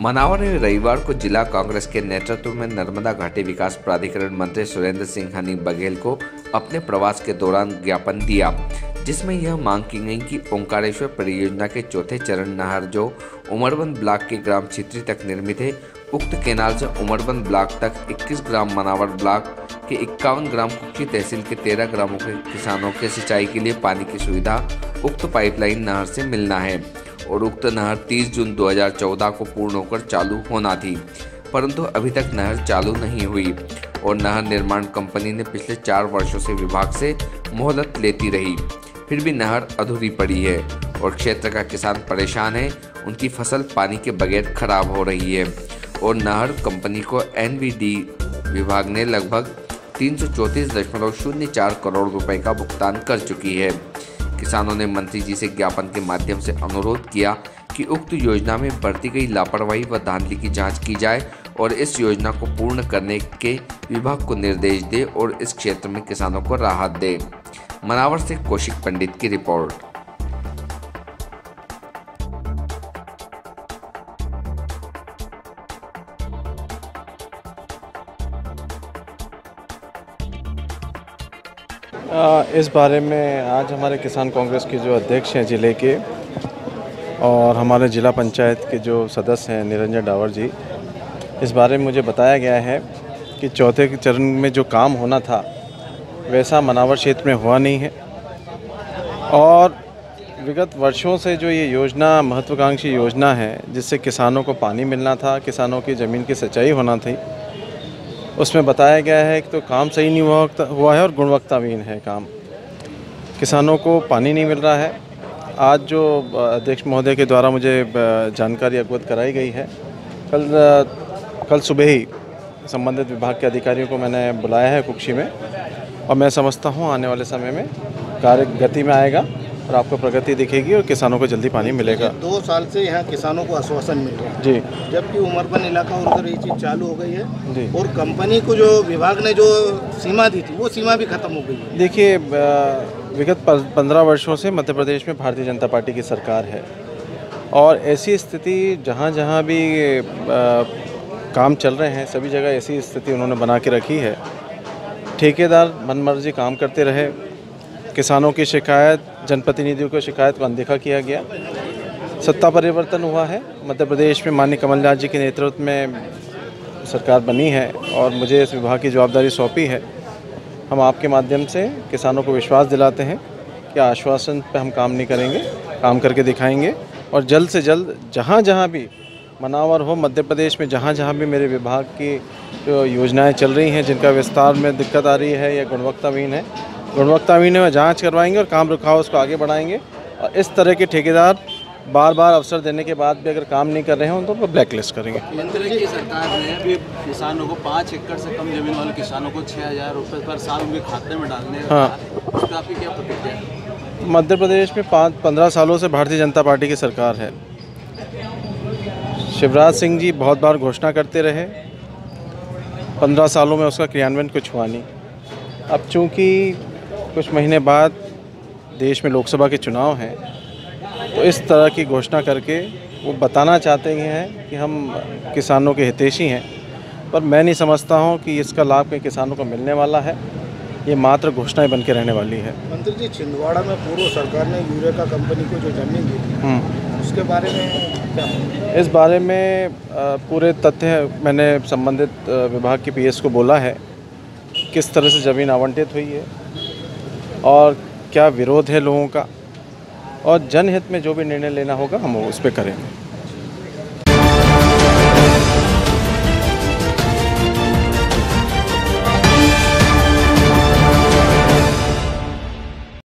मनावर में रविवार को जिला कांग्रेस के नेतृत्व में नर्मदा घाटी विकास प्राधिकरण मंत्री सुरेंद्र सिंह हनी बघेल को अपने प्रवास के दौरान ज्ञापन दिया, जिसमें यह मांग की गई कि ओंकारेश्वर परियोजना के चौथे चरण नहर जो उमरबंद ब्लॉक के ग्राम छित्री तक निर्मित है, उक्त केनाल से उमरबंद ब्लॉक तक 21 ग्राम, मनावर ब्लॉक के 51 ग्राम, कुक्षी तहसील के 13 ग्रामों के किसानों के सिंचाई के लिए पानी की सुविधा उक्त पाइपलाइन नहर से मिलना है और उक्त नहर 30 जून 2014 को पूर्ण होकर चालू होना थी, परंतु अभी तक नहर चालू नहीं हुई और नहर निर्माण कंपनी ने पिछले 4 वर्षों से विभाग से मोहलत लेती रही, फिर भी नहर अधूरी पड़ी है और क्षेत्र का किसान परेशान है। उनकी फसल पानी के बगैर खराब हो रही है और नहर कंपनी को एनवीडी विभाग ने लगभग 334.04 करोड़ रुपए का भुगतान कर चुकी है। किसानों ने मंत्री जी से ज्ञापन के माध्यम से अनुरोध किया कि उक्त योजना में बरती गई लापरवाही व धांधली की जांच की जाए और इस योजना को पूर्ण करने के विभाग को निर्देश दे और इस क्षेत्र में किसानों को राहत दे। मनावर से कौशिक पंडित की रिपोर्ट। इस बारे में आज हमारे किसान कांग्रेस के जो अध्यक्ष हैं ज़िले के और हमारे ज़िला पंचायत के जो सदस्य हैं निरंजन डावर जी, इस बारे में मुझे बताया गया है कि चौथे चरण में जो काम होना था वैसा मनावर क्षेत्र में हुआ नहीं है और विगत वर्षों से जो ये योजना महत्वाकांक्षी योजना है जिससे किसानों को पानी मिलना था, किसानों की ज़मीन की सिंचाई होना थी, उसमें बताया गया है कि तो काम सही नहीं हुआ है और गुणवत्ताहीन है काम। किसानों को पानी नहीं मिल रहा है। आज जो अध्यक्ष महोदय के द्वारा मुझे जानकारी अवगत कराई गई है, कल सुबह ही संबंधित विभाग के अधिकारियों को मैंने बुलाया है कुक्षी में और मैं समझता हूँ आने वाले समय में कार्य गति में आएगा और आपको प्रगति दिखेगी और किसानों को जल्दी पानी मिलेगा। 2 साल से यहाँ किसानों को आश्वासन मिल रहा है जी, जबकि उमरबंद इलाका और उधर ये चीज़ चालू हो गई है जी और कंपनी को जो विभाग ने जो सीमा दी थी वो सीमा भी खत्म हो गई है। देखिए, विगत 15 वर्षों से मध्य प्रदेश में भारतीय जनता पार्टी की सरकार है और ऐसी स्थिति जहाँ जहाँ भी काम चल रहे हैं सभी जगह ऐसी स्थिति उन्होंने बना के रखी है। ठेकेदार मनमर्जी काम करते रहे, किसानों की शिकायत, जनप्रतिनिधियों की शिकायत को अनदेखा किया गया। सत्ता परिवर्तन हुआ है, मध्य प्रदेश में माननीय कमलनाथ जी के नेतृत्व में सरकार बनी है और मुझे इस विभाग की जवाबदारी सौंपी है। हम आपके माध्यम से किसानों को विश्वास दिलाते हैं कि आश्वासन पे हम काम नहीं करेंगे, काम करके दिखाएंगे और जल्द से जल्द जहाँ जहाँ भी मनावर हो, मध्य प्रदेश में जहाँ जहाँ भी मेरे विभाग की जो योजनाएं चल रही हैं जिनका विस्तार में दिक्कत आ रही है या गुणवत्ताहीन है जांच करवाएंगे और काम रुका हो उसको आगे बढ़ाएंगे। और इस तरह के ठेकेदार बार बार अवसर देने के बाद भी अगर काम नहीं कर रहे हैं तो उनको ब्लैक लिस्ट करेंगे। केंद्र की सरकार ने भी किसानों को 5 एकड़ से कम जमीन वाले किसानों को 6,000 रुपये पर साल उनके खाते में डालने का, उसका आपकी क्या प्रतिक्रिया है? मध्य प्रदेश में 15 सालों से भारतीय जनता पार्टी की सरकार है। शिवराज सिंह जी बहुत बार घोषणा करते रहे, 15 सालों में उसका क्रियान्वयन कुछ हुआ नहीं। अब चूँकि कुछ महीने बाद देश में लोकसभा के चुनाव हैं तो इस तरह की घोषणा करके वो बताना चाहते हैं कि हम किसानों के हितैषी हैं, पर मैं नहीं समझता हूं कि इसका लाभ कई किसानों को मिलने वाला है। ये मात्र घोषणाएं बन के रहने वाली है। मंत्री जी, छिंदवाड़ा में पूर्व सरकार ने यूरेका कंपनी को जो जमीन दी थी उसके बारे में क्या? इस बारे में पूरे तथ्य मैंने संबंधित विभाग की पीएस को बोला है, किस तरह से ज़मीन आवंटित हुई है और क्या विरोध है लोगों का, और जनहित में जो भी निर्णय लेना होगा हम उस पर करेंगे।